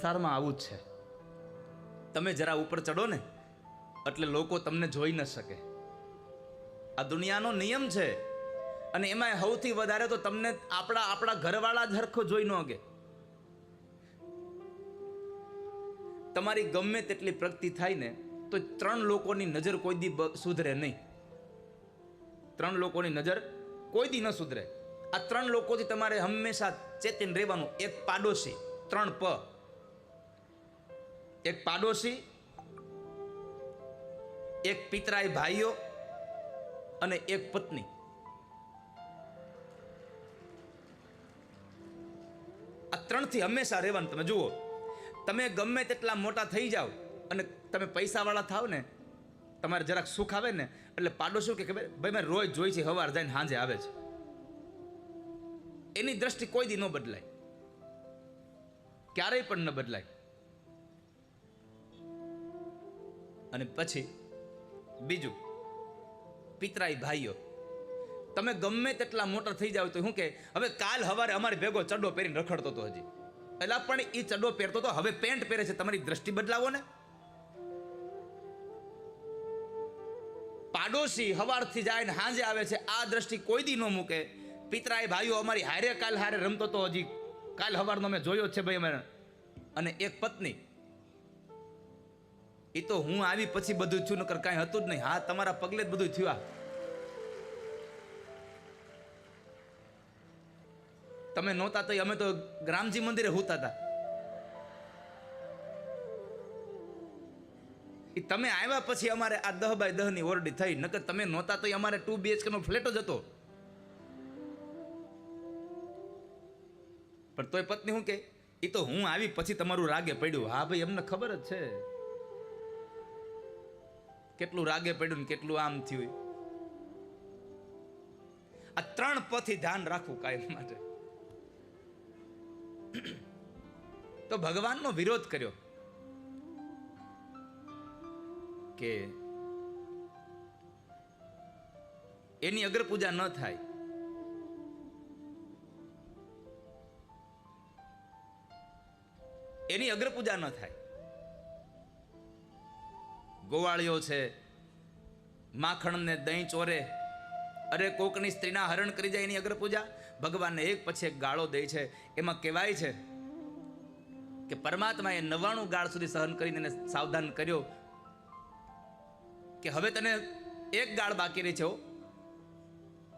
સંસારમાં આવું જ છે. તમે જરા ઉપર ચડો ને એટલે લોકો તમને જોઈ ન શકે. આ દુનિયાનો નિયમ છે. અને એમાં સૌથી વધારે તો તમને આપણા ઘરવાળા જ હરખો જોઈ ન શકે. તમારી ગમે તેટલી પ્રગતિ થાય ને તો 3 લોકોની નજર કોઈ દી સુધરે નહીં. 3 લોકોની નજર કોઈ દી ન સુધરે. આ 3 લોકોથી તમારે હંમેશા ચેતીને રહેવાનું. એક પાડોશી, 3 પ. એક પાડોશી, એક પિતરાઈ ભાઈઓ અને એક પત્ની. આ 3 થી હંમેશા રહેવાનું. તમે જુઓ, તમે ગમે તેટલા મોટા થઈ જાઓ અને તમે પૈસાવાળા થાવ ને, તમારે જરાક સુખ આવે ને એટલે પાડોશી કે ભાઈ મેં રોજ જોઈ છે, સવાર જઈને સાંજે આવે છે. એની દ્રષ્ટિ કોઈ દી ન બદલાય, ક્યારેય પણ ન બદલાય. અને પછી બીજું, પિતરાઈ ભાઈઓ. તમે ગમે તેટલા મોટા થઈ જાવ તો શું કે હવે કાલ સવારે અમારી ભેગો ચડ્ડો પહેરીને રખડતો હતો હજી, એટલે પણ એ ચડ્ડો પહેરતો હતો, હવે પેન્ટ પહેરે છે. તમારી દ્રષ્ટિ બદલાવો ને. પાડોશી સવારથી જાય ને સાંજે આવે છે, આ દ્રષ્ટિ કોઈ દી ન મૂકે. પિતરાઈ ભાઈઓ અમારી હારે કાલ હારે રમતો હતો હજી, કાલ સવારનો મેં જોયો છે ભાઈ અમે. અને એક પત્ની, એ તો હું આવી પછી બધું થયું, નકર કાંઈ હતું જ નહીં. હા, તમારા પગલે જ બધું થયું. તમે નહોતા તો અમે તો રામજી મંદિરે હોતા હતા. તમે આવ્યા પછી અમારે આ 10 બાય 10 ની ઓરડી થઈ, નકર તમે નહોતા તો અમારે 2 BHK નો ફ્લેટ જ હતો. પણ તોય પત્ની શું કે, એ તો હું આવી પછી તમારું રાગે પડ્યું. હા ભાઈ, અમને ખબર જ છે કેટલું રાગે પડ્યું ને કેટલું આમ થયું. આ 3 પથી ધ્યાન રાખવું કાયમ માટે. તો ભગવાનનો વિરોધ કર્યો કે એની અગ્ર પૂજા ન થાય. એની અગ્ર પૂજા ન થાય. ગોવાળીઓ છે, માખણ ને દહીં ચોરે, અરે કોકની સ્ત્રીના હરણ કરી જાય એની અગ્ર પૂજા. ભગવાનને એક પછી એક ગાળો દે છે. એમાં કહેવાય છે કે પરમાત્માએ 99 ગાળ સુધી સહન કરીને એને સાવધાન કર્યો કે હવે તને એક ગાળ બાકી રહી છે.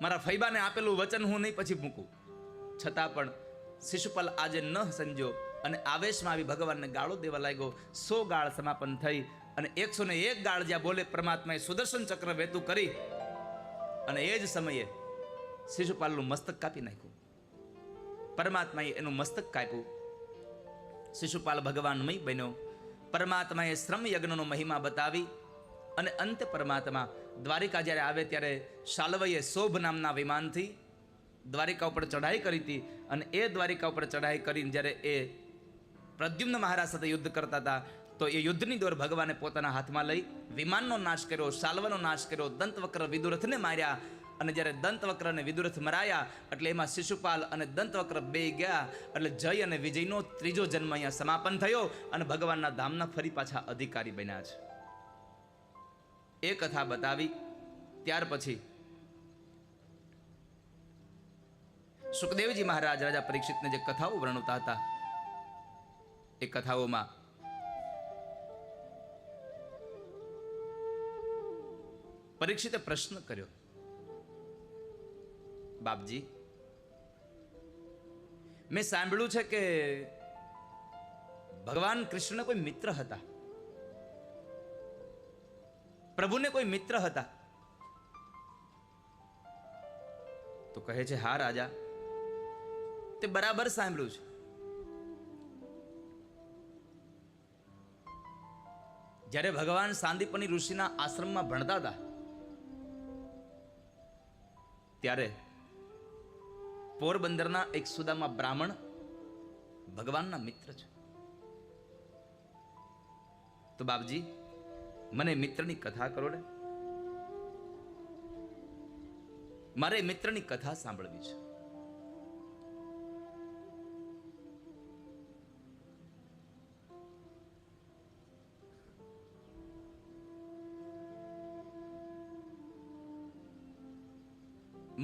મારા ફૈબાને આપેલું વચન હું નહીં પછી મૂકું. છતાં પણ શિશુપાલ આજે ન સમજ્યો અને આવેશમાં આવી ભગવાનને ગાળો દેવા લાગ્યો. 100 ગાળ સમાપન થઈ અને 101 ગાળ જ્યાં બોલે પરમાત્માએ સુદર્શન ચક્ર વહેતું કરી અને એ જ સમયે શિશુપાલનું મસ્તક કાપી નાખ્યું. પરમાત્માએ એનું મસ્તક કાપ્યું. શિશુપાલ ભગવાનમય બન્યો. પરમાત્માએ શ્રમ યજ્ઞનો મહિમા બતાવી અને અંતે પરમાત્મા દ્વારિકા જ્યારે આવે ત્યારે શાલ્વએ શોભ નામના વિમાનથી દ્વારિકા ઉપર ચઢાઈ કરી હતી. અને એ દ્વારિકા ઉપર ચઢાઈ કરીને જ્યારે એ પ્રદ્યુમ્ન મહારાજ સાથે યુદ્ધ કરતા હતા તો એ યુદ્ધની દોર ભગવાને પોતાના હાથમાં લઈ વિમાનનો નાશ કર્યો, શાલ્વનો નાશ કર્યો, દંતવક્ર વિદુરથને માર્યા. અને જ્યારે દંતવક્ર અને વિદુરથ મરાયા એટલે એમાં શિશુપાલ અને દંતવક્ર બે ગયા. એટલે જય અને વિજયનો 3જો જન્મ અહીંયા સમાપન થયો અને ભગવાનના ધામના ફરી પાછા અધિકારી બન્યા છે. એ કથા બતાવી. ત્યાર પછી સુખદેવજી મહારાજ રાજા પરીક્ષિતને જે કથાઓ વર્ણવતા હતા એ કથાઓમાં પરીક્ષિતે પ્રશ્ન કર્યો, બાપજી, મેં સાંભળ્યું છે કે ભગવાન કૃષ્ણ કોઈ મિત્ર હતા, પ્રભુને કોઈ મિત્ર હતા. તો કહે છે, હા રાજા, તે બરાબર સાંભળ્યું છે. જ્યારે ભગવાન સાંદીપની ઋષિના આશ્રમમાં ભણતા હતા ત્યારે પોરબંદરના એક સુદામા બ્રાહ્મણ ભગવાનના મિત્ર છે. તો બાપજી, મને મિત્રની કથા કરો ને, મારે મિત્રની કથા સાંભળવી છે.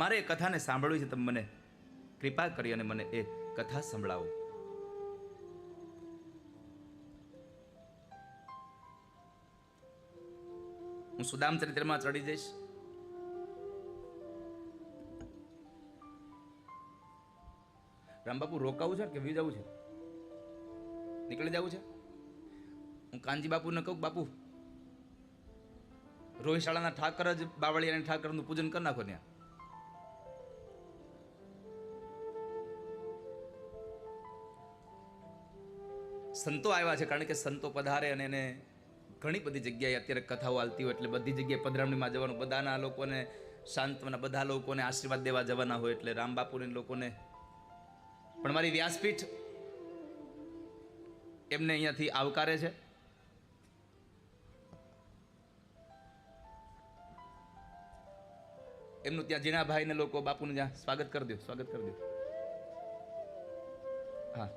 મારે એ કથાને સાંભળવી છે, તમે મને કૃપા કરી અને મને એ કથા સંભળાવો. હું સુદામ ચરિત્રમાં ચડી જઈશ. રામબાપુ રોકાવું છે કે વી જવું છે? નીકળી જવું છે? હું કાનજી બાપુને કહું, બાપુ રોહિશાળાના ઠાકર જ બાવળિયાના ઠાકરનું પૂજન કરી નાખો ત્યાં. સંતો આવ્યા છે, કારણ કે સંતો પધારે અને એને ઘણી બધી જગ્યાએ અત્યારે કથાઓ હાલતી હોય એટલે બધી જગ્યાએ પધરામણીમાં જવાનું, બધાના લોકોને સાંત્વના, બધા લોકોને આશીર્વાદ દેવા જવાના હોય એટલે રામ બાપુને લોકોને. પણ મારી વ્યાસપીઠ એમને અહીંયાથી આવકારે છે. એમનું ત્યાં જીણાભાઈ ને લોકો બાપુને ત્યાં સ્વાગત કરી દો, સ્વાગત કરી દો. હા,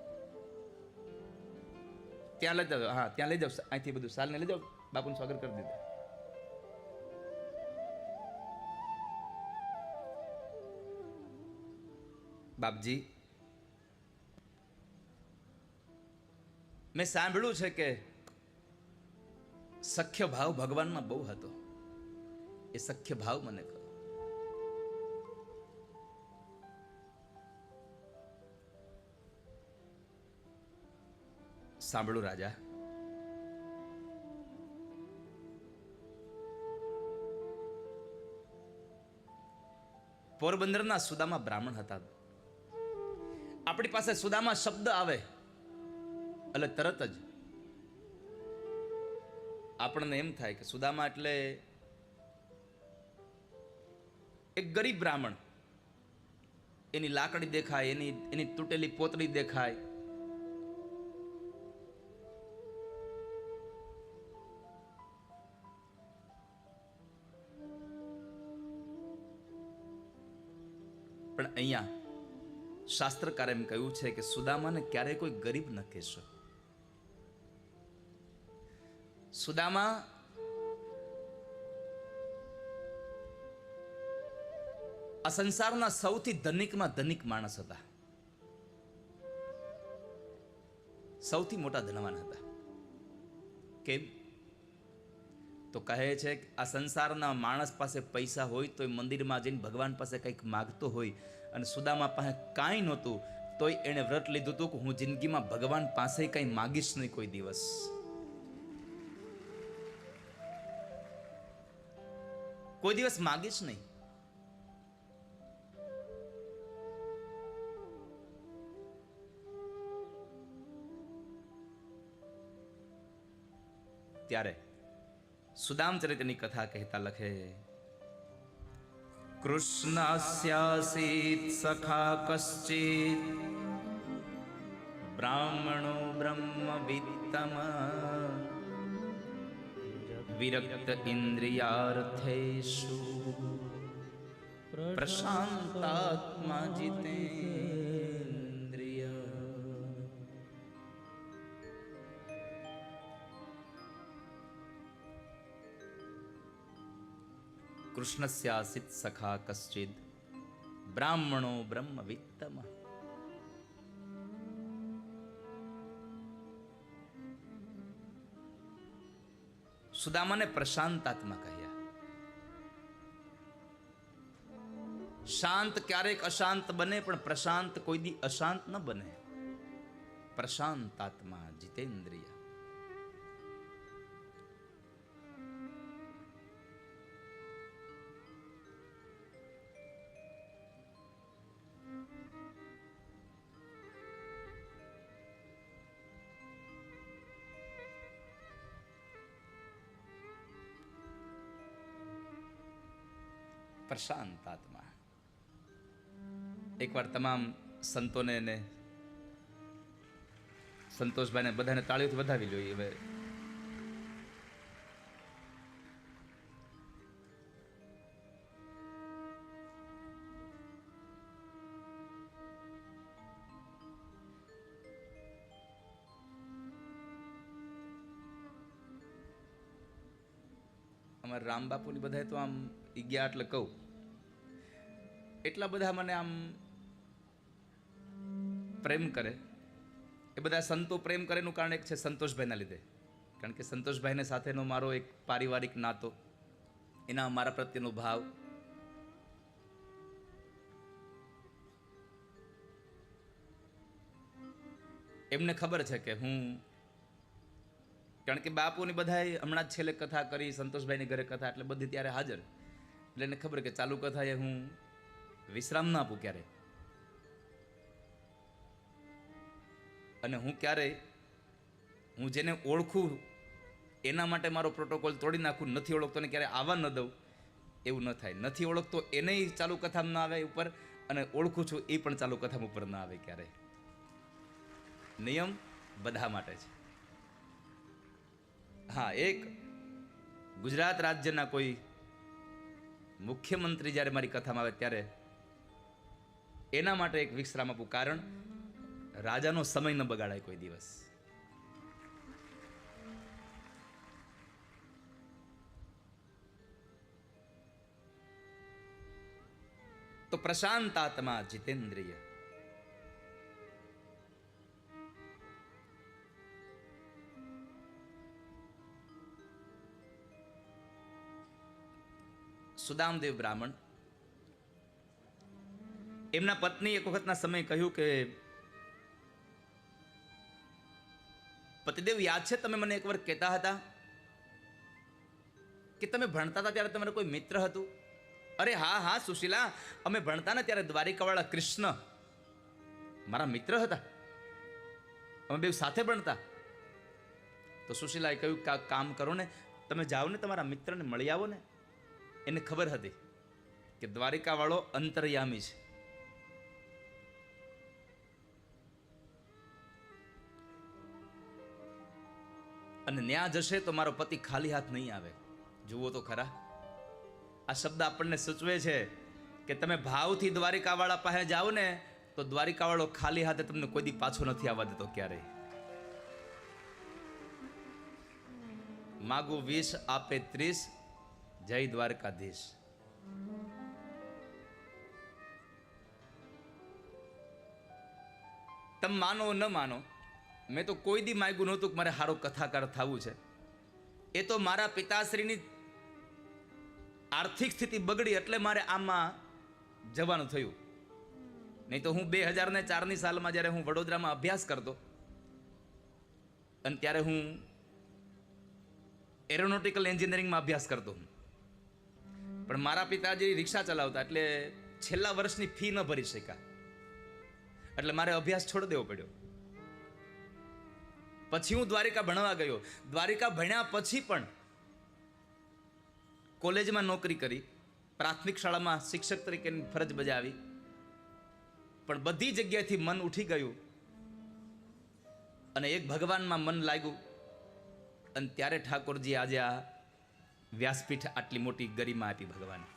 ત્યાં લઈ જાઓ. હા, ત્યાં લઈ જાઓ, અહીંથી બધું સાલને લઈ જાઓ, બાપુનું સ્વાગત કરી દીધું. બાપજી, મેં સાંભળ્યું છે કે સખ્ય ભાવ ભગવાનમાં બહુ હતો. એ સખ્ય ભાવ મને કહો. સાંભળો રાજા, પોરબંદરના સુદામા બ્રાહ્મણ હતા. આપણી પાસે સુદામા શબ્દ આવે એટલે તરત જ આપણને એમ થાય કે સુદામા એટલે એક ગરીબ બ્રાહ્મણ. એની લાકડી દેખાય, એની તૂટેલી પોતળી દેખાય. પણ અહીંયા શાસ્ત્રકારે એમ કહ્યું છે કે સુદામાને ક્યારેય કોઈ ગરીબ ન કહેશો. સુદામા આ સંસારના સૌથી ધનિકમાં ધનિક માણસ હતા, સૌથી મોટા ધનવાન હતા. કેમ? તો કહે છે કે આ સંસારના માણસ પાસે પૈસા હોય તો મંદિરમાં જઈને ભગવાન પાસે કંઈક માગતો હોય, અને સુદામા પાસે કાંઈ નહોતું તોય એણે વ્રત લીધું હતું કે હું જિંદગીમાં ભગવાન પાસે કંઈ માગીશ નહીં કોઈ દિવસ. કોઈ દિવસ માગીશ નહીં. ત્યારે સુદામ ચરિત્રની કથા કહેતા લખે, કૃષ્ણસ્યાસીત સખા કશ્ચિત બ્રાહ્મણો બ્રહ્મવિત્તમ વિરક્ત ઇન્દ્રિયાર્થેષુ પ્રશાંતાત્મા જીતેન્દ્રિય. કૃષ્ણસ્યાસિત સખા કશ્ચિદ બ્રાહ્મણો બ્રહ્મવિત્તમ. સુદામાને પ્રશાંતાત્મા કહ્યા. શાંત ક્યારેક અશાંત બને, પણ પ્રશાંત કોઈ દી અશાંત ન બને. પ્રશાંતાત્મા જીતેન્દ્રિય. પ્રશાંતાત્મા. એકવાર તમામ સંતોને ને સંતોષભાઈને બધાને તાળીઓથી વધાવી જોઈએ. હવે અમારા રામ બાપુની બધાએ તો આમ ગયા એટલે કહું, એટલા બધા મને આમ પ્રેમ કરે. એ બધા સંતો પ્રેમ કરેનું કારણ એક છે સંતોષભાઈના લીધે. કારણ કે સંતોષભાઈને સાથેનો મારો એક પારિવારિક નાતો, એના મારા પ્રત્યેનો ભાવ, એમને ખબર છે કે હું, કારણ કે બાપુની બધાએ હમણાં જ છેલ્લે કથા કરી, સંતોષભાઈની ઘરે કથા, એટલે બધી ત્યારે હાજર. એટલે એને ખબર કે ચાલુ કથા એ હું વિશ્રામ ના આપું ક્યારે. અને હું ક્યારેય, હું જેને ઓળખું એના માટે મારો પ્રોટોકોલ તોડી નાખું, નથી ઓળખતો ને ક્યારે આવવા ન દઉં, એવું ન થાય. નથી ઓળખતો એને ચાલુ કથામાં ના આવે ઉપર, અને ઓળખું છું એ પણ ચાલુ કથામાં ઉપર ના આવે ક્યારે. નિયમ બધા માટે છે. હા, એક ગુજરાત રાજ્યના કોઈ મુખ્યમંત્રી જ્યારે મારી કથામાં આવે ત્યારે એના માટે એક વિશ્રામ આપું, કારણ રાજાનો સમય ન બગાડાય કોઈ દિવસ. તો પ્રશાંત આત્મા જીતેન્દ્રિય, સુદામદેવ બ્રાહ્મણ, એમના પત્ની એક વખતના સમય કહ્યું કે પતિદેવ, યાદ છે તમે મને એકવાર કહેતા હતા કે તમે ભણતા હતા ત્યારે તમારે કોઈ મિત્ર હતું? અરે હા હા સુશીલા, અમે ભણતા ને ત્યારે દ્વારિકાવાળા કૃષ્ણ મારા મિત્ર હતા, અમે બે સાથે ભણતા. તો સુશીલાએ કહ્યું કે કામ કરો ને, તમે જાઓ ને તમારા મિત્રને મળી આવો ને. એને ખબર હતી કે દ્વારિકાવાળો અંતર્યામી છે. અને ન્યા જશે તો મારો પતિ ખાલી હાથ નહીં આવે. જુઓ તો ખરા, આ શબ્દ આપણને સૂચવે છે કે તમે ભાવથી દ્વારિકાવાળા પાસે જાઓ ને તો દ્વારિકાવાળો ખાલી હાથે તમને કોઈ દી પાછો નથી આવવા દેતો ક્યારેય. માગું 20 આપે 30, જય દ્વારકાધીશ. તમે માનો ન માનો, મેં તો કોઈ દી માગ્યું નહોતું કે મારે સારો કથાકાર થવું છે. એ તો મારા પિતાશ્રીની આર્થિક સ્થિતિ બગડી એટલે મારે આમાં જવાનું થયું. નહીં તો હું 2004ની સાલમાં જ્યારે હું વડોદરામાં અભ્યાસ કરતો, અને ત્યારે હું એરોનોટિકલ એન્જિનિયરિંગમાં અભ્યાસ કરતો, પણ મારા પિતાજી રિક્ષા ચલાવતા એટલે છેલ્લા વર્ષની ફી ન ભરી શક્યા, એટલે મારે અભ્યાસ છોડી દેવો પડ્યો. પછી હું દ્વારિકા ભણવા ગયો. દ્વારિકા ભણ્યા પછી પણ કોલેજમાં નોકરી કરી, પ્રાથમિક શાળામાં શિક્ષક તરીકેની ફરજ બજાવી, પણ બધી જગ્યાએથી મન ઉઠી ગયું અને એક ભગવાનમાં મન લાગ્યું. અને ત્યારે ઠાકોરજી આજે આ વ્યાસપીઠ આટલી મોટી ગરિમા આપી ભગવાને.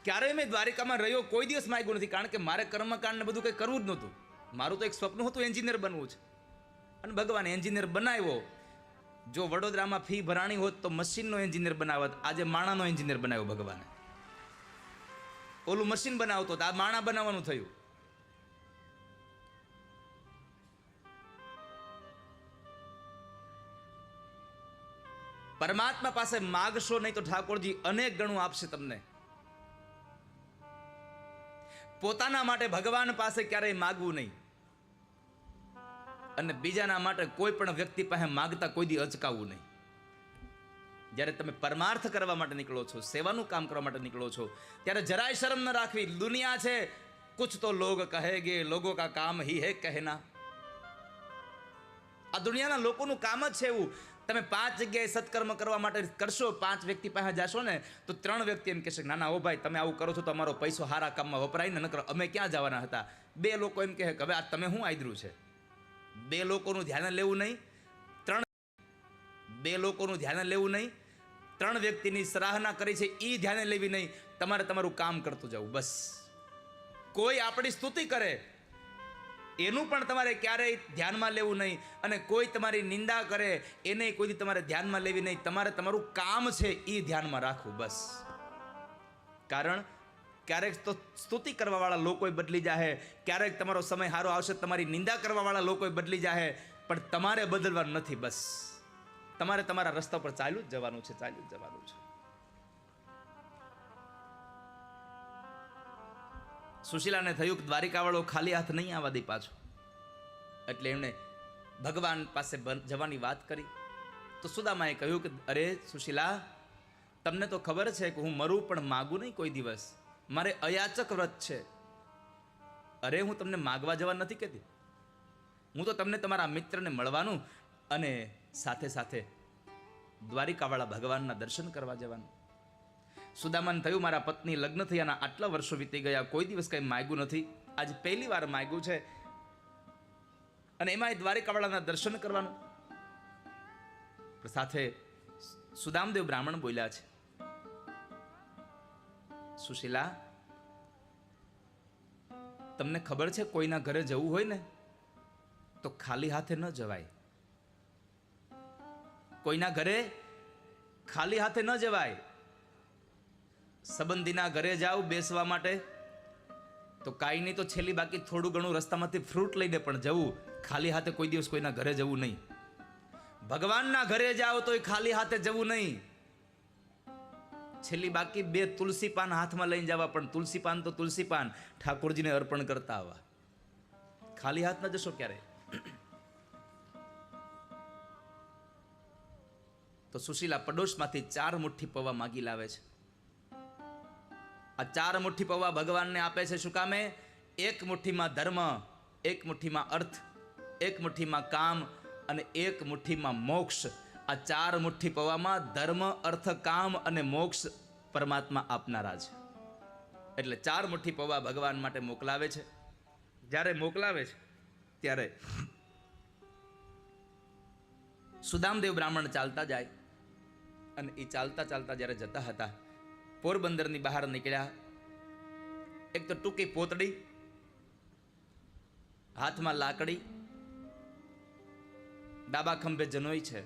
ક્યારેય મેં દ્વારિકામાં રહ્યો કોઈ દિવસ માગ્યું નથી, કારણ કે મારે કર્મકાંડ ને બધું કંઈ કરવું જ નહોતું. મારું તો એક સ્વપ્ન હતું એન્જિનિયર બનવું છે, અને ભગવાને એન્જિનિયર બનાવ્યો. જો વડોદરામાં ફી ભરાણી હોત તો મશીનનો એન્જિનિયર બનાવત, આજે માણાનો એન્જિનિયર બનાવ્યો ભગવાને. ઓલું મશીન બનાવતો આ માણા બનાવવાનું થયું. પરમાત્મા પાસે માગશો નહીં તો ઠાકોરજી અનેક ગણું આપશે તમને. પોતાના માટે ભગવાન પાસે ક્યારેય માગવું નહીં, અને બીજાના માટે કોઈ પણ વ્યક્તિ પાસે માગતા કોઈ દી અચકાવવું નહીં. જ્યારે તમે પરમાર્થ કરવા માટે નીકળો છો, સેવાનું કામ કરવા માટે નીકળો છો, ત્યારે જરાય શરમ ન રાખવી. દુનિયા છે, કુછ તો લોગ કહેગે, લોગો કા કામ હી હે કહેના. આ દુનિયાના લોકોનું કામ જ છે એવું. તમે 5 જગ્યાએ સત્કર્મ કરવા માટે કરશો, 5 વ્યક્તિ પાસે જાશો ને તો 3 વ્યક્તિ એમ કહેશે ના ના ઓ ભાઈ તમે આવું કરો છો તો અમારો પૈસો હારા કામમાં વપરાય ને, ન કરો અમે ક્યાં જવાના હતા. 2 લોકો એમ કહે કે હવે આ તમે શું આદર્યું છે. 2 લોકોનું ધ્યાન લેવું નહીં, 2 લોકોનું ધ્યાન લેવું નહીં, 3 વ્યક્તિની સરાહના કરી છે એ ધ્યાને લેવી નહીં. તમારે તમારું કામ કરતું જવું બસ. કોઈ આપણી સ્તુતિ કરે એનું પણ તમારે ક્યારેય ધ્યાનમાં લેવું નહીં, અને કોઈ તમારી નિંદા કરે એને કોઈ દી તમારે ધ્યાનમાં લેવી નહીં. તમારે તમારું કામ છે એ ધ્યાનમાં રાખવું બસ. કારણ ક્યારેક તો સ્તુતિ કરવાવાળા લોકો બદલી જાય, ક્યારેક તમારો સમય સારો આવશે, તમારી નિંદા કરવાવાળા લોકો બદલી જાય, પણ તમારે બદલવાનું નથી. બસ તમારે તમારા રસ્તા પર ચાલ્યું જ જવાનું છે, ચાલ્યું જ જવાનું છે. સુશીલાને થયું કે દ્વારિકાવાળો ખાલી હાથ નહીં આવવા દે પાછો, એટલે એમણે ભગવાન પાસે જવાની વાત કરી. તો સુદામાએ કહ્યું કે અરે સુશીલા, તમને તો ખબર છે કે હું મરું પણ માગું નહીં કોઈ દિવસ, મારે અયાચક વ્રત છે. અરે હું તમને માગવા જવા નથી કહેતી, હું તો તમને તમારા મિત્રને મળવાનું અને સાથે સાથે દ્વારિકાવાળા ભગવાનના દર્શન કરવા જવાનું. સુદામાને થયું મારા પત્ની લગ્ન થયાના આટલા વર્ષો વીતી ગયા, કોઈ દિવસ કંઈ માગ્યું નથી, આજે પહેલી વાર માગ્યું છે, અને એમાં દ્વારિકાવાળાના દર્શન કરવાનું. સાથે સુદામદેવ બ્રાહ્મણ બોલ્યા છે, સુશીલા, તમને ખબર છે કોઈના ઘરે જવું હોય ને તો ખાલી હાથે ન જવાય. કોઈના ઘરે ખાલી હાથે ન જવાય. સંબંધીના ઘરે જાવ બેસવા માટે તો કાંઈ નહીં તો છેલ્લી બાકી થોડું ઘણું રસ્તામાંથી ફ્રૂટ લઈને પણ જવું, ખાલી હાથે કોઈ દિવસ કોઈના ઘરે જવું નહીં. ભગવાનના ઘરે જાઓ તો ખાલી હાથે જવું નહીં. છેલ્લી બાકી 2 તુલસી પાન હાથમાં લઈને જવા, પણ તુલસી પાન તો તુલસી પાન ઠાકોરજીને અર્પણ કરતા આવવા. ખાલી હાથ ન જશો ક્યારે. તો સુશીલા પડોશમાંથી 4 મુઠ્ઠી પૌવા માગી લાવે છે. આ 4 મુઠ્ઠી પૌવા ભગવાનને આપે છે. શું કામે? 1 મુઠ્ઠીમાં ધર્મ, 1 મુઠ્ઠીમાં અર્થ, 1 મુઠ્ઠીમાં કામ અને 1 મુઠ્ઠીમાં મોક્ષ. આ 4 મુઠ્ઠી પૌવામાં ધર્મ, અર્થ, કામ અને મોક્ષ પરમાત્મા આપનારા છે. એટલે 4 મુઠ્ઠી પૌવા ભગવાન માટે મોકલાવે છે. જ્યારે મોકલાવે છે ત્યારે સુદામદેવ બ્રાહ્મણ ચાલતા જાય, અને એ ચાલતા ચાલતા જ્યારે જતા હતા, પોરબંદરની બહાર નીકળ્યા. એક તો ટૂંકી પોતડી, હાથમાં લાકડી, ડાબા ખંભે જનોઈ છે,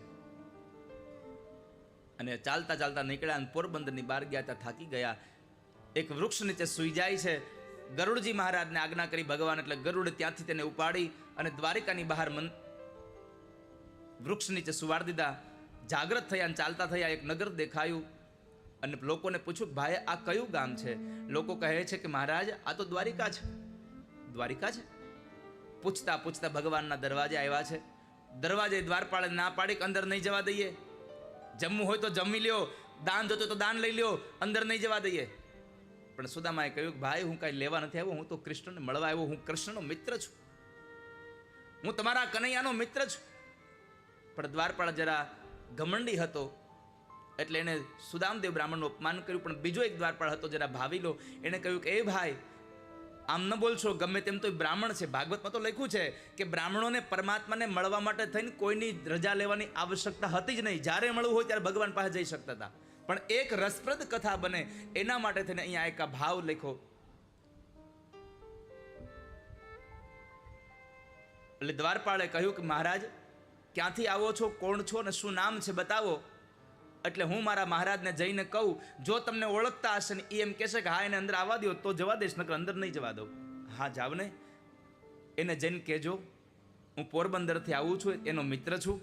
અને ચાલતા ચાલતા નીકળ્યા અને પોરબંદરની બહાર ગયા ત્યાં થાકી ગયા. એક વૃક્ષ નીચે સૂઈ જાય છે. ગરુડજી મહારાજને આજ્ઞા કરી ભગવાન, એટલે ગરુડે ત્યાંથી તેને ઉપાડી અને દ્વારિકાની બહાર વૃક્ષ નીચે સુવાડી દીધા. જાગ્રત થયા અને ચાલતા થયા. એક નગર દેખાયું અને લોકોને પૂછ્યું, ભાઈ આ કયું ગામ છે? લોકો કહે છે કે મહારાજ આ તો દ્વારિકા છે. દ્વારિકા છે? પૂછતા પૂછતા ભગવાનના દરવાજે આવ્યા છે. દરવાજે દ્વારપાળે ના પાડી કે અંદર નહીં જવા દઈએ, જમવું હોય તો જમી લ્યો, દાન જોતો તો દાન લઈ લ્યો, અંદર નહીં જવા દઈએ. પણ સુદામાએ કહ્યું કે ભાઈ હું કાંઈ લેવા નથી આવ્યો, હું તો કૃષ્ણને મળવા આવ્યો, હું કૃષ્ણનો મિત્ર છું, હું તમારા કનૈયાનો મિત્ર છું. પણ દ્વારપાળ જરા ઘમંડી હતો એટલે એને સુદામદેવ બ્રાહ્મણનું અપમાન કર્યું. પણ બીજો એક દ્વારપાળ હતો જરા ભાવીલો, એને કહ્યું કે એ ભાઈ આમ ન બોલશો, ગમે તેમ તો બ્રાહ્મણ છે. ભાગવતમાં તો લખ્યું છે કે બ્રાહ્મણોને પરમાત્માને મળવા માટે થઈને કોઈની રજા લેવાની આવશ્યકતા હતી જ નહીં. જ્યારે મળવું હોય ત્યારે ભગવાન પાસે જઈ શકતા હતા. પણ એક રસપ્રદ કથા બને એના માટે થઈને અહીંયા એક ભાવ લખ્યો. એટલે દ્વારપાળે કહ્યું કે મહારાજ ક્યાંથી આવો છો, કોણ છો અને શું નામ છે બતાવો. એટલે હું મારા મહારાજને જઈને કહું, જો તમને ઓળખતા હશે ને એ એમ કહેશે કે હા એને અંદર આવવા દો તો જવા દઈશ, નકર અંદર નહીં જવા દઉં. હા જાવ ને, એને જઈને કહેજો હું પોરબંદરથી આવું છું, એનો મિત્ર છું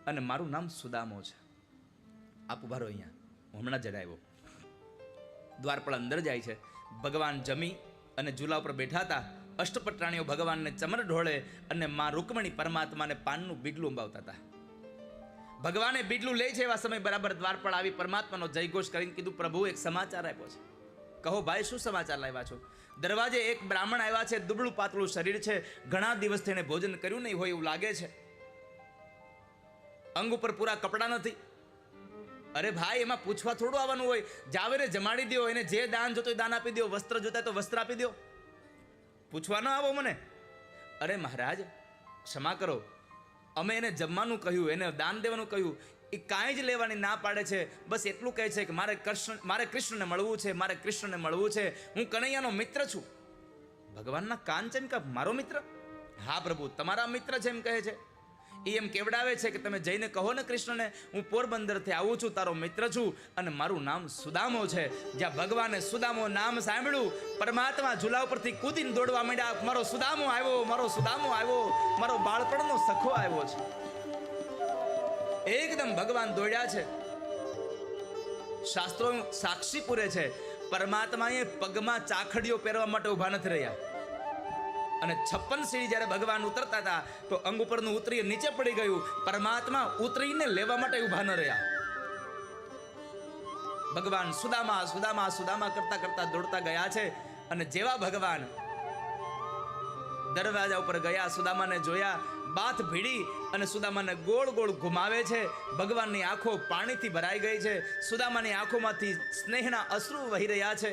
અને મારું નામ સુદામો છે. આપ ઉભા રહો અહીંયા, હું હમણાં જણાવ્યો. દ્વારપાળ અંદર જાય છે. ભગવાન જમી અને ઝૂલા ઉપર બેઠા હતા. અષ્ટપટરાણીઓ ભગવાનને ચમર ઢોળે અને માં રૂકમણી પરમાત્માને પાનનું બીડલું અંબાવતા હતા. ભગવાને બીડલું લે છે એવા સમય બરાબર દ્વારપાળ આવી પરમાત્માનો જયઘોષ કરીને કીધું, પ્રભુ એક સમાચાર આપ્યો છે. કહો ભાઈ શું સમાચાર લાવ્યા છો? દરવાજે એક બ્રાહ્મણ આવ્યા છે, દુબળું પાતળું શરીર છે, ઘણા દિવસથી એને ભોજન કર્યું નહીં હોય એવું લાગે છે, અંગ ઉપર પૂરા કપડાં નથી. અરે ભાઈ એમાં પૂછવા થોડું આવવાનું હોય, જાવ એને જમાડી દો, એને જે દાન જોતો દાન આપી દો, વસ્ત્ર જોતા તો વસ્ત્ર આપી દો, પૂછવા ન આવો મને. અરે મહારાજ ક્ષમા કરો, અમે એને જમવાનું કહ્યું, એને દાન દેવાનું કહ્યું, એ કાંઈ જ લેવાની ના પાડે છે. બસ એટલું કહે છે કે મારે કૃષ્ણને મળવું છે, મારે કૃષ્ણને મળવું છે, હું કનૈયાનો મિત્ર છું. ભગવાનના કાન છે એમ કે મારો મિત્ર? હા પ્રભુ તમારા મિત્ર છે એમ કહે છે. એ એમ કેવડાવે છે કે તમે જઈને કહો ને કૃષ્ણને, હું પોરબંદરથી આવું છું, તારો મિત્ર છું અને મારું નામ સુદામો છે. જ્યાં ભગવાને સુદામો નામ સાંભળ્યું, પરમાત્મા ઝૂલા ઉપરથી કૂદીને દોડવા માંડ્યા, મારો સુદામો આવ્યો, મારો સુદામો આવ્યો, મારો બાળપણનો સખો આવ્યો છે. એકદમ ભગવાન દોડ્યા છે. શાસ્ત્રો સાક્ષી પૂરે છે, પરમાત્માએ પગમાં ચાખડીઓ પહેરવા માટે ઉભા નથી રહ્યા. અને 56 સીડી જ્યારે ભગવાન ઉતરતા હતા તો અંગ ઉપરનું ઉતરી નીચે પડી ગયું. પરમાત્મા ઉતરીને લેવા માટે ઉભા ન રહ્યા. ભગવાન સુદામા સુદામા સુદામા કરતા કરતા દોડતા ગયા છે. અને જેવા ભગવાન દરવાજા ઉપર ગયા, સુદામાને જોયા, બાથ ભીડી અને સુદામાને ગોળ ગોળ ઘુમાવે છે. ભગવાનની આંખો પાણીથી ભરાઈ ગઈ છે. સુદામાની આંખોમાંથી સ્નેહના અશ્રુ વહી રહ્યા છે.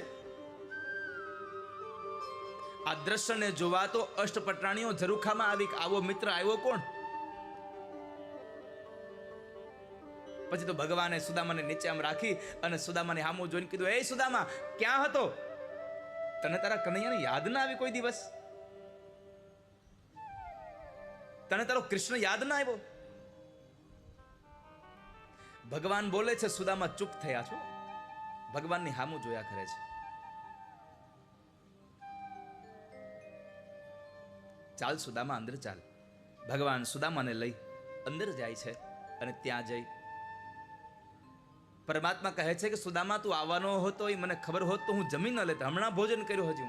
આ દ્રશ્યને જોવા તો અષ્ટપટરાણીઓ ઝરૂખામાં આવી, આવો મિત્ર આવ્યો કોણ? પછી તો ભગવાને સુદામાને નીચે આમ રાખી અને સુદામાને સામું જોઈને કીધું, એ સુદામા, ક્યાં હતો? તને તારા કનૈયાને યાદ ના આવી કોઈ દિવસ? તને તારો કૃષ્ણ યાદ ના આવ્યો? ભગવાન બોલે છે, સુદામા ચૂપ થયા છો. ભગવાનની સામું જોયા કરે છે. ચાલ સુદામા, અંદર ચાલ. ભગવાન સુદામાને લઈ અંદર જાય છે. અને ત્યાં જઈ પરમાત્મા કહે છે કે સુદામા, તું આવવાનો હતો એ મને ખબર હોત તો હું જમી ન લેત. હમણાં ભોજન કર્યું હજુ,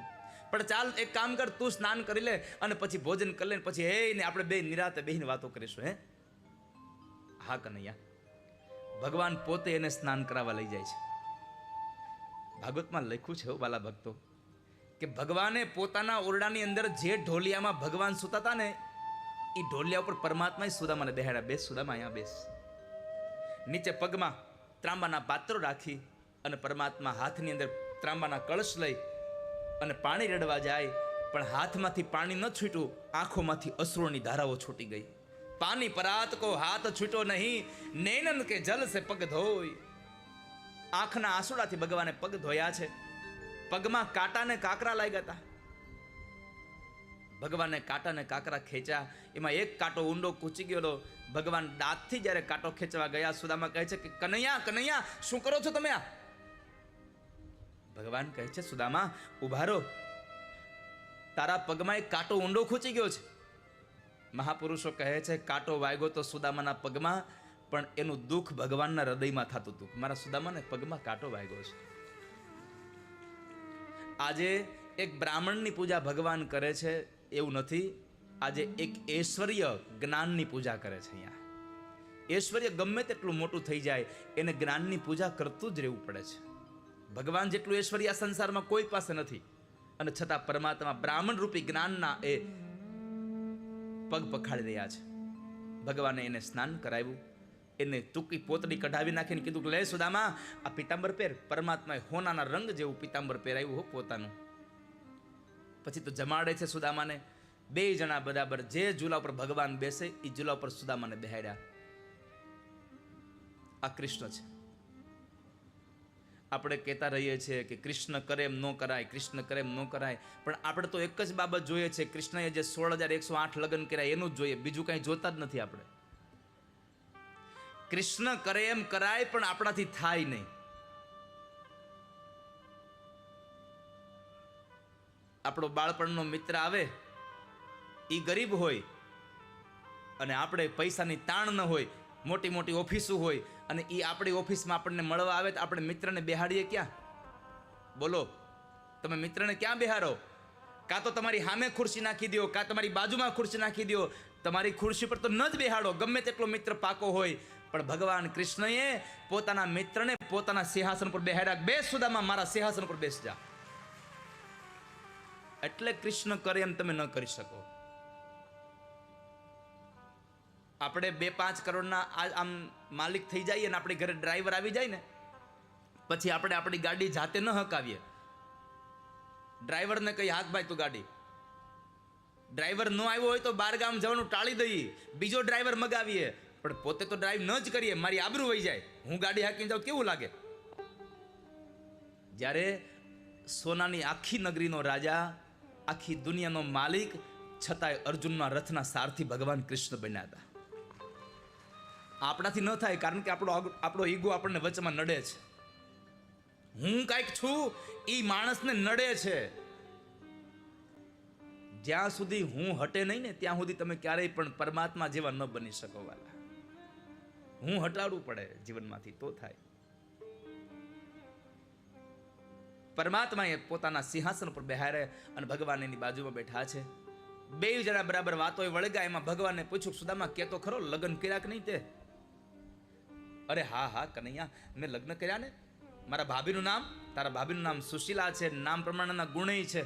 પણ ચાલ એક કામ કર, તું સ્નાન કરી લે અને પછી ભોજન કરી લે, પછી હે ને આપણે બે નિરાતે બેહીને વાતો કરીશું. હે? હા કનૈયા. ભગવાન પોતે એને સ્નાન કરાવવા લઈ જાય છે. ભાગવતમાં લખ્યું છે વાલા ભક્તો કે ભગવાને પોતાના ઓરડાની અંદર જે ઢોલિયામાં ભગવાન સૂતા હતા ને, એ ઢોલિયા ઉપર પરમાત્માએ સુદામાને બેહાડ્યા. બેસ સુદામા, અહીંયા બેસ. નીચે પગમાં ત્રાંબાના પાત્રો રાખી અને પરમાત્મા હાથની અંદર ત્રાંબાના કળશ લઈ અને પાણી રેડવા જાય, પણ હાથમાંથી પાણી ન છૂટ્યું, આંખોમાંથી અશ્રુની ધારાઓ છૂટી ગઈ. પાણી પરાત કો હાથ છૂટો નહીં, નૈનન કે જલ સે પગ ધોય. આંખના આંસુડાથી ભગવાને પગ ધોયા છે. પગમાં કાંટા ને કાંકરા લાગ્યા હતા. ભગવાને કાંટા ને કાંકરા ખેંચ્યા, એમાં એક કાંટો ઊંડો કૂચી ગયો. ભગવાન દાંતથી જ્યારે કાંટો ખેંચવા ગયા, સુદામા કહે છે કે કનૈયા કનૈયા, શું કરો છો તમે? આ ભગવાન કહે છે, સુદામા ઉભા રહો, તારા પગમાં એક કાંટો ઊંડો ખૂચી ગયો છે. મહાપુરુષો કહે છે, કાંટો વાગ્યો તો સુદામાના પગમાં, પણ એનું દુઃખ ભગવાનના હૃદયમાં થતું હતું. મારા સુદામાને પગમાં કાંટો વાગ્યો છે. આજે એક બ્રાહ્મણની પૂજા ભગવાન કરે છે એવું નથી. આજે એક ઐશ્વર્ય જ્ઞાનની પૂજા કરે છે. અહીંયા ઐશ્વર્ય ગમે તેટલું મોટું થઈ જાય, એને જ્ઞાનની પૂજા કરતું જ રહેવું પડે છે. ભગવાન જેટલું ઐશ્વર્ય આ સંસારમાં કોઈ પાસે નથી, અને છતાં પરમાત્મા બ્રાહ્મણ રૂપી જ્ઞાનના એ પગ પખાડી રહ્યા છે. ભગવાને એને સ્નાન કરાવ્યું, એને ટૂંકી પોતડી કઢાવી નાખીને કીધું કે લે સુદામા, આ પિતાંબર પહેર. પરમાત્માએ હોનાના રંગ જેવું પિતાંબર પહેરાવ્યું હો પોતાનું. પછી તો જમાડે છે સુદામાને. બે જણા બરાબર જે ઝૂલા ઉપર ભગવાન બેસે એ ઝૂલા ઉપર સુદામાને બેહાડ્યા. આ કૃષ્ણ છે. આપણે કહેતા રહીએ છીએ કે કૃષ્ણ કરે એમ ન કરાય, કૃષ્ણ કરે એમ ન કરાય, પણ આપણે તો એક જ બાબત જોઈએ છે, કૃષ્ણએ જે 16,108 લગ્ન કર્યા એનું જ જોઈએ, બીજું કંઈ જોતા જ નથી આપણે. કૃષ્ણ કરે એમ કરાય, પણ આપણાથી થાય નહીં. આપણો બાળપણનો મિત્ર આવે, એ ગરીબ હોય અને આપણે પૈસાની તાણ ન હોય, મોટી મોટી ઓફિસો હોય, અને એ આપણી ઓફિસમાં આપણને મળવા આવે તો આપણે મિત્રને બેહાડીએ ક્યાં? બોલો, તમે મિત્રને ક્યાં બેહારો? કાં તો તમારી સામે ખુરશી નાખી દો, કાં તમારી બાજુમાં ખુરશી નાખી દો. તમારી ખુરશી પર તો ન જ બેહાડો, ગમે તેટલો મિત્ર પાકો હોય. પણ ભગવાન કૃષ્ણએ પોતાના મિત્રને પોતાના સિંહાસન પર બેહાડ્યા. બેસ સુદામા, મારા સિંહાસન પર બેસ જા. એટલે કૃષ્ણ કરે એમ તમે ન કરી શકો. આપણે 2-5 કરોડના આમ માલિક થઈ જઈએ ને આપણી ઘરે ડ્રાઈવર આવી જાય ને, પછી આપણે આપણી ગાડી જાતે ન હકાવીએ. ડ્રાઈવરને કહી, હાક ભાઈ તું ગાડી. ડ્રાઈવર ન આવ્યો હોય તો બાર ગામ જવાનું ટાળી દઈએ, બીજો ડ્રાઈવર મગાવીએ. પણ પોતે તો ડ્રાઈવ ન જ કરીએ, મારી આબરૂ વહી જાય. હું ગાડી હાકીને જાઉં કેવું લાગે? જ્યારે સોનાની આખી નગરીનો રાજા, આખી દુનિયાનો માલિક, છતાંય અર્જુનના રથના સારથી ભગવાન કૃષ્ણ બન્યા હતા. આપણાથી ન થાય, કારણ કે આપણો ઈગો આપણને વચમાં નડે છે. હું કાંઈક છું એ માણસને નડે છે. જ્યાં સુધી હું હટે નહીં ને ત્યાં સુધી તમે ક્યારેય પણ પરમાત્મા જેવા ન બની શકો વાલા. હું હટાડવું પડે જીવનમાંથી તો થાય. પરમાત્મા એ પોતાના સિંહાસન પર બેહારે અને ભગવાન એની બાજુમાં બેઠા છે. બે જણા બરાબર વાતો વળગ્યા. એમાં ભગવાનને પૂછ્યું, સુદામા કે તો ખરો, લગ્ન કર્યા કે નહીં તે? અરે હા હા કનૈયા, મેં લગ્ન કર્યા ને. મારા ભાભીનું નામ, તારા ભાભીનું નામ સુશીલા છે, નામ પ્રમાણેના ગુણેય છે,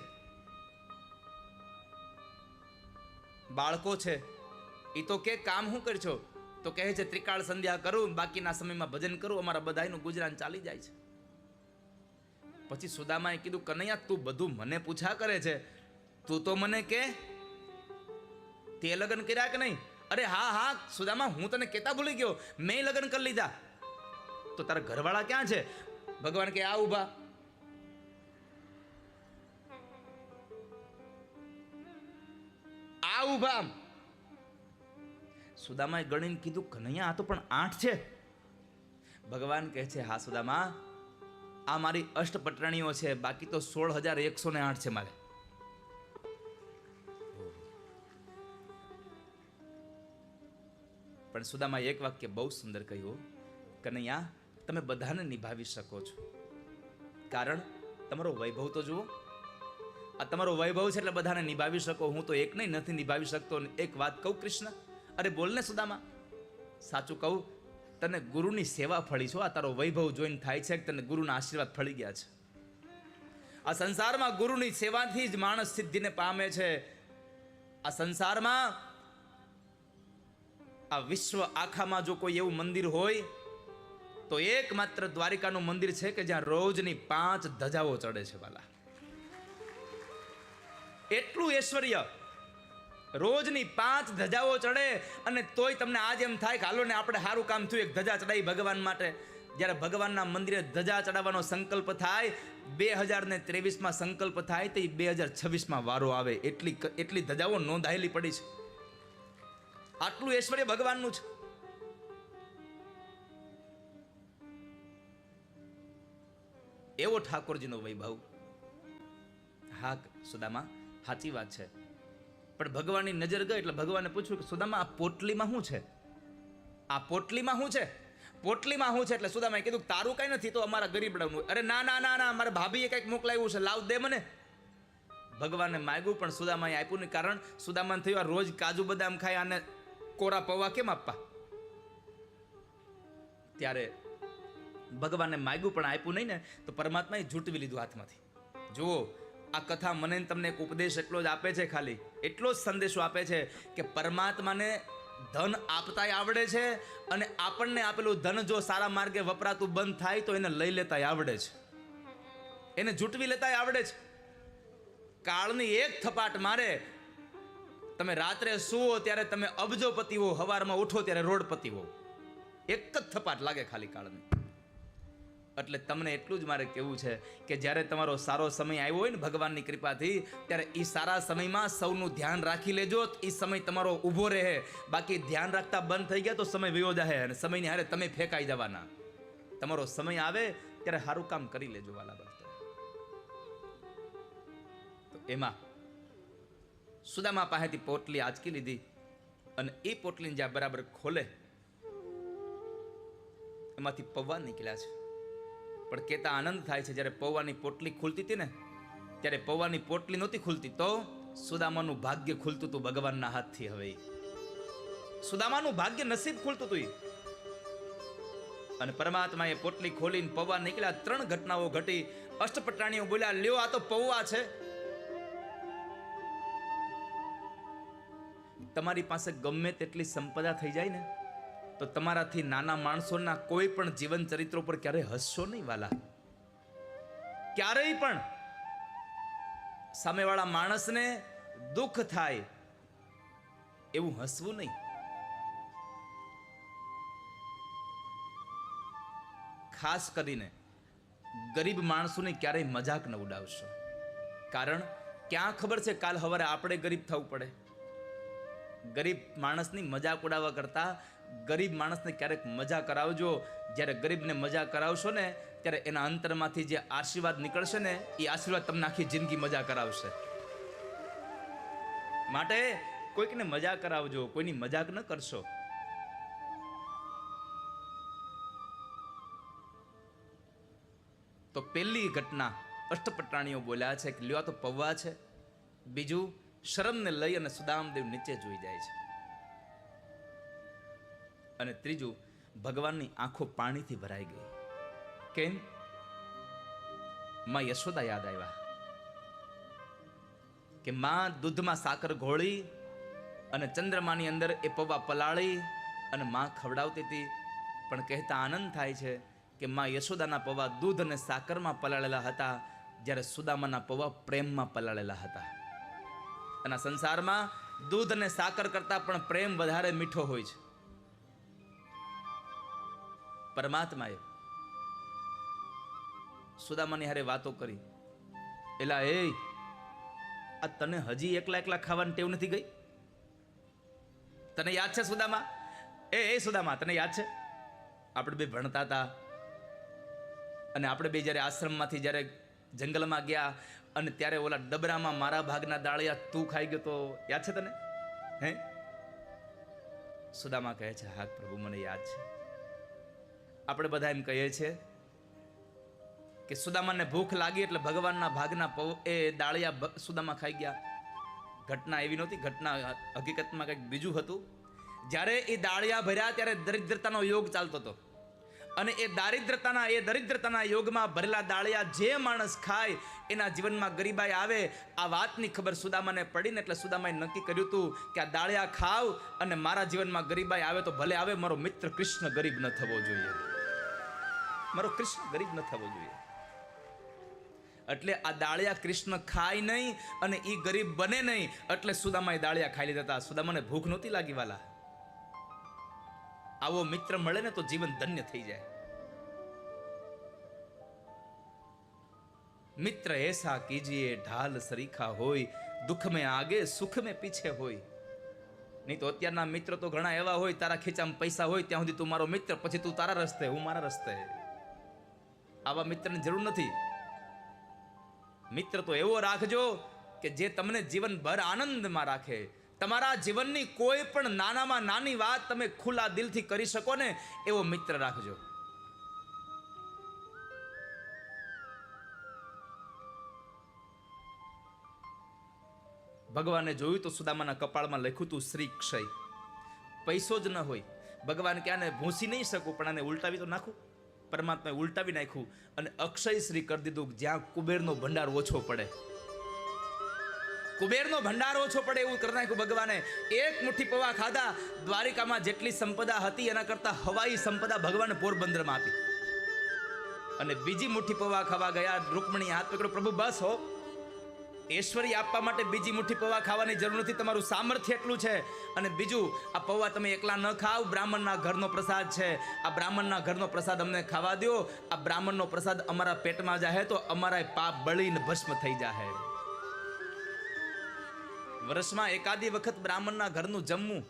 બાળકો છે. એ તો કે કામ શું કરશો? તો કહે છે ત્રિકાળ સંધ્યા કરું, બાકીના સમયમાં ભજન કરું, અમારા બધાનું ગુજરાન ચાલી જાય છે. પછી સુદામાએ કીધું, કનૈયા તું બધું મને પૂછા કરે છે, તું તો મને કે તે લગ્ન કર્યા કે નહીં? અરે હા હા સુદામા, હું તને કેતા ભૂલી ગયો, મેં લગ્ન કરી લીધા. તો તારા ઘરવાળા ક્યાં છે? ભગવાન કે આ ઉભા. આ ઉભા. સુદામાએ ગણીને કીધું, કનૈયા આ તો પણ 8 છે. ભગવાન કહે છે, હા સુદામા, આ મારી અષ્ટપટરાણીઓ છે, બાકી તો 16,108 છે મારે. પણ સુદામાએ એક વાક્ય બહુ સુંદર કહ્યું, કનૈયા તમે બધાને નિભાવી શકો છો, કારણ તમારો વૈભવ તો જુઓ. આ તમારો વૈભવ છે એટલે બધાને નિભાવી શકો. હું તો એક નહીં નથી નિભાવી શકતો. એક વાત કહું કૃષ્ણ? અરે બોલને સુદામા. સાચું કહું, તને ગુરુની સેવા ફળી છો. આ તારો વૈભવ જોઈને થાય છે કે તને ગુરુના આશીર્વાદ ફળી ગયા છે. આ સંસારમાં ગુરુની સેવાથી જ માણસ સિદ્ધિને પામે છે. આ સંસારમાં, આ વિશ્વ આખામાં જો કોઈ એવું મંદિર હોય તો એકમાત્ર દ્વારિકાનું મંદિર છે કે જ્યાં રોજની 5 ધજાઓ ચડે છે વાલા. એટલું ઐશ્વર્ય, રોજની 5 ધજાઓ ચડે. અને તોય તમને આજ એમ થાય કે હાલો ને આપણે સારું કામ થયું, એક ધજા ચડાવી ભગવાન માટે. જ્યારે ભગવાનના મંદિરે ધજા ચડાવવાનો સંકલ્પ થાય, 2023માં સંકલ્પ થાય તો 2026માં વારો આવે. એટલી ધજાઓ નોંધાયેલી પડી છે. આટલું ઐશ્વર્ય ભગવાનનું છે. એવો ઠાકોરજીનો વૈભવ. હા સુદામા, સાચી વાત છે. પણ ભગવાનની નજર ગઈ એટલે ભગવાને પૂછ્યું કે સુદામા આ પોટલીમાં શું છે? આ પોટલીમાં શું છે? પોટલીમાં શું છે? એટલે સુદામાએ કીધું, તારું કઈ નથી, તો અમારા ગરીબડાનું. અરે ના ના ના ના, મારા ભાભીએ કંઈક મોકલાવ્યું છે, લાવ દે મને. ભગવાને માગ્યું પણ સુદામાએ આપ્યું નહીં. કારણ સુદામાને થયું, આ રોજ કાજુ બદામ ખાય, આને કોરા પૌવા કેમ આપવા? ત્યારે ભગવાને માગ્યું પણ આપ્યું નહીં ને, તો પરમાત્માએ ઝૂંટવી લીધું હાથમાંથી. જુઓ, આ કથા મને તમને એક ઉપદેશ એટલો જ આપે છે, ખાલી એટલો જ સંદેશો આપે છે કે પરમાત્માને ધન આપતાય આવડે છે, અને આપણને આપેલું ધન જો સારા માર્ગે વપરાતું બંધ થાય તો એને લઈ લેતાય આવડે છે, એને ઝૂંટવી લેતાય આવડે છે. કાળની એક થપાટ મારે, તમે રાત્રે સુવો ત્યારે તમે અબજોપતિ હો, સવારમાં ઉઠો ત્યારે રોડપતિ હો. એક જ થપાટ લાગે ખાલી કાળની. એટલે તમને એટલું જ મારે કહેવું છે કે જ્યારે તમારો સારો સમય આવ્યો હોય ને ભગવાનની કૃપાથી, ત્યારે એ સારા સમયમાં સૌનું ધ્યાન રાખી લેજો. એ સમય તમારો ઊભો રહે. બાકી ધ્યાન રાખતા બંધ થઈ ગયા તો સમય વયો જાય અને સમયની હારે તમે ફેંકાઈ જવાના. તમારો સમય આવે ત્યારે સારું કામ કરી લેજો વાલા ભક્તો. તો એમાં સુદામા પાસેથી પોટલી આંચકી લીધી અને એ પોટલીને જ્યાં બરાબર ખોલે એમાંથી પૌવા નીકળ્યા છે. પણ કેતા આનંદ થાય છે, જ્યારે પૌવાની પોટલી ખુલતી હતી ને, ત્યારે પૌવાની પોટલી નહોતી ખુલતી, તો સુદામાનું ભાગ્ય ખુલતું હતું ભગવાનના હાથથી. હવે સુદામાનું ભાગ્ય નસીબ ખુલતું હતું. અને પરમાત્માએ પોટલી ખોલીને પૌવા નીકળ્યા. 3 ઘટનાઓ ઘટી. અષ્ટપટરાણીઓ બોલ્યા, લ્યો આ તો પૌવા છે. તમારી પાસે ગમે તેટલી સંપદા થઈ જાય ને, તો તમારાથી નાના માણસોના કોઈ પણ જીવન ચરિત્રો પર ક્યારેય હસશો નહીં વાલા. ક્યારેય પણ સામેવાળા માણસને દુઃખ થાય એવું હસવું નહીં. ખાસ કરીને ગરીબ માણસોની ક્યારેય મજાક ન ઉડાવશો. કારણ ક્યાં ખબર છે કાલ સવારે આપણે ગરીબ થવું પડે. ગરીબ માણસની મજાક ઉડાવવા કરતા ગરીબ માણસને ક્યારેક મજા કરાવજો. જ્યારે ગરીબને મજા કરાવશો ને ત્યારે એના અંતરમાંથી જે આશીર્વાદ નીકળશે ને એ આશીર્વાદ તમને આખી જિંદગી મજા કરાવશે. માટે કોઈકને મજા કરાવજો, કોઈની મજાક ન કરશો. તો પહેલી ઘટના અષ્ટપટાણીઓ બોલ્યા છે કે લ્યો તો પૌવા છે. બીજું, શરમને લઈ અને સુદામદેવ નીચે જોઈ જાય છે. અને ત્રીજું, ભગવાનની આંખો પાણીથી ભરાઈ ગઈ. કેમ? માં યશોદા યાદ આવ્યા કે માં દૂધમાં સાકર ઘોળી અને ચંદ્રમાની અંદર એ પૌવા પલાળી અને માં ખવડાવતી હતી. પણ કહેતા આનંદ થાય છે કે માં યશોદાના પૌવા દૂધ અને સાકરમાં પલાળેલા હતા, જ્યારે સુદામાના પૌવા પ્રેમમાં પલાળેલા હતા. અને સંસારમાં દૂધ અને સાકર કરતા પણ પ્રેમ વધારે મીઠો હોય છે. પરમાત્માએ સુદામાની હારે વાતો કરી, એલા એ આ તને હજી એકલા એકલા ખાવાની ટેવ નથી ગઈ? તને યાદ છે સુદામા? એ સુદામા, તને યાદ છે આપણે બે ભણતા હતા અને આપણે બે જ્યારે આશ્રમમાંથી જ્યારે જંગલમાં ગયા અને ત્યારે ઓલા ડબરામાં મારા ભાગના દાળિયા તું ખાઈ ગયો તો યાદ છે તને? હે? સુદામા કહે છે, હા પ્રભુ મને યાદ છે. આપણે બધા એમ કહીએ છીએ કે સુદામાને ભૂખ લાગી એટલે ભગવાનના ભાગના એ દાળિયા સુદામા ખાઈ ગયા. ઘટના એવી નહોતી. ઘટના હકીકતમાં કંઈક બીજું હતું. જ્યારે એ દાળિયા ભર્યા ત્યારે દરિદ્રતાનો યોગ ચાલતો હતો અને એ દરિદ્રતાના યોગમાં ભરેલા દાળિયા જે માણસ ખાય એના જીવનમાં ગરીબાઈ આવે. આ વાતની ખબર સુદામાને પડીને એટલે સુદામાએ નક્કી કર્યું હતું કે આ દાળિયા ખાવ અને મારા જીવનમાં ગરીબાઈ આવે તો ભલે આવે, મારો મિત્ર કૃષ્ણ ગરીબ ન થવો જોઈએ. મારો કૃષ્ણ ગરીબ ન થવો જોઈએ. એટલે આ દાળિયા કૃષ્ણ ખાય નહીં અને એ ગરીબ બને નહીં, એટલે સુદામાએ દાળિયા ખાઈ લીધા હતા. સુદામાને ભૂખ નહોતી લાગી વાલા. આવો મિત્ર મળે ને તો જીવન ધન્ય થઈ જાય. મિત્ર એસા કીજીએ ઢાલ સરીખા હોય, દુઃખ में आगे सुख में पीछे હોય. નહીં તો અત્યારના મિત્ર તો ઘણા એવા હોય, તારા ખીચામાં પૈસા હોય ત્યાં સુધી તું મારો મિત્ર, પછી તું તારા રસ્તે, હું મારા રસ્તે. આવા મિત્રની જરૂર નથી. મિત્ર તો એવો રાખજો કે જે તમને જીવનભર આનંદમાં રાખે. તમારા જીવનની કોઈ પણ નાનામાં નાની વાત તમે ખુલ્લા દિલથી કરી શકો ને એવો મિત્ર રાખજો. ભગવાને જોયું તો સુદામાના કપાળમાં લખ્યું હતું શ્રી ક્ષય. પૈસો જ ન હોય. ભગવાન કે આને ભૂંસી નહીં શકું પણ આને ઉલટાવી તો નાખું. પરમાત્માએ ઉલટાવી નાખ્યું અને અક્ષય શ્રી કરી દીધું. જ્યાં કુબેરનો ભંડાર ઓછો પડે, કુબેરનો ભંડાર ઓછો પડે એવું કરી નાખ્યું ભગવાને. એક મુઠ્ઠી પૌવા ખાધા, દ્વારિકામાં જેટલી સંપદા હતી એના કરતા હવાઈ સંપદા ભગવાને પોરબંદરમાં આપી. અને બીજી મુઠ્ઠી પૌવા ખાવા ગયા, રૂકમણી હાથ પકડ્યો, પ્રભુ બસ હો, ઐશ્વર્ય આપવા માટે બીજી મુઠ્ઠી પૌવા ખાવાની જરૂર નથી, તમારું સામર્થ્ય એટલું છે. અને બીજું, આ પૌવા તમે એકલા ન ખાવ, બ્રાહ્મણના ઘરનો પ્રસાદ છે, આ બ્રાહ્મણના ઘરનો પ્રસાદ અમને ખાવા દો. આ બ્રાહ્મણનો પ્રસાદ અમારા પેટમાં જાહે તો અમારા પાપ બળીને ભસ્મ થઈ જાહે. વર્ષમાં એકાદી વખત બ્રાહ્મણના ઘરનું જમવું